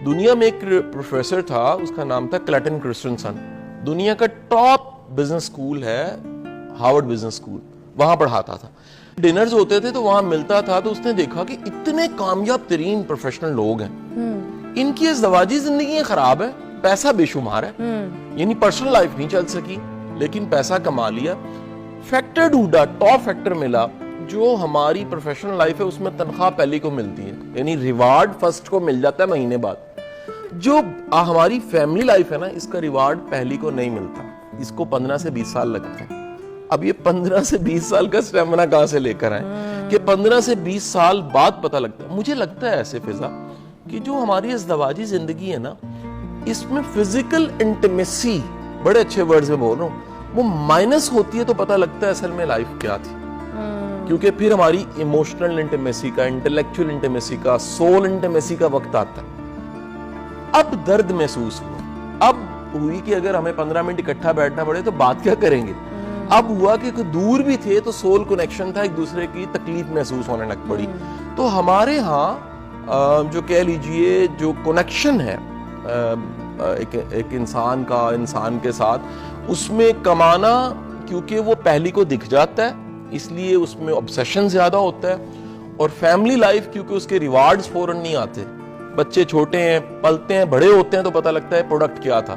دنیا میں ایک پروفیسر تھا, اس کا نام تھا کلیٹن کرسٹنسن. دنیا کا ٹاپ بزنس اسکول ہے ہارورڈ بزنس اسکول, وہاں پڑھاتا تھا. ڈنرز ہوتے تھے تو وہاں ملتا تھا, تو اس نے دیکھا کہ اتنے کامیاب ترین پروفیشنل لوگ ہیں, ان کی ازدواجی زندگیاں خراب ہیں, پیسہ بے شمار ہے, یعنی پرسنل لائف نہیں چل سکی لیکن پیسہ کما لیا. فیکٹر ڈھونڈا, ٹاپ فیکٹر ملا, جو ہماری پروفیشنل لائف ہے اس میں تنخواہ پہلی کو ملتی ہے, یعنی ریوارڈ فرسٹ کو مل جاتا ہے مہینے بعد. جو ہماری فیملی لائف ہے نا, اس کا ریوارڈ پہلی کو نہیں ملتا, اس کو 15 سے 20 سال لگتے ہیں. اب یہ 15 سے 20 سال کا سٹیمنا کہاں سے لے کر آئیں کہ 15 سے 20 سال بعد پتہ لگتا ہے. مجھے لگتا ہے ایسے فضا کہ جو ہماری ازدواجی زندگی ہے نا, اس میں فزیکل انٹیمیسی, بڑے اچھے ورڈز میں بول رہا ہوں, وہ مائنس ہوتی ہے تو پتہ لگتا ہے اصل میں لائف کیا تھی. کیونکہ پھر ہماری ایموشنل انٹیمیسی کا, انٹلیکچوئل انٹیمیسی کا, سول انٹیمیسی کا وقت آتا ہے. اب درد محسوس ہوا, اب ہوئی کہ اگر ہمیں 15 منٹ اکٹھا بیٹھنا پڑے تو بات کیا کریں گے. اب ہوا کہ دور بھی تھے تو سول کنیکشن تھا, ایک دوسرے کی تکلیف محسوس ہونے لگ پڑی. تو ہمارے ہاں جو کہہ لیجئے جو کنیکشن ہے ایک انسان کا انسان کے ساتھ, اس میں کمانا, کیونکہ وہ پہلی کو دکھ جاتا ہے اس لیے اس میں obsession زیادہ ہوتا ہے. اور فیملی لائف کیونکہ اس کے ریوارڈز فوراً نہیں آتے, بچے چھوٹے ہیں, پلتے ہیں, بڑے ہوتے ہیں تو پتہ لگتا ہے پروڈکٹ کیا تھا.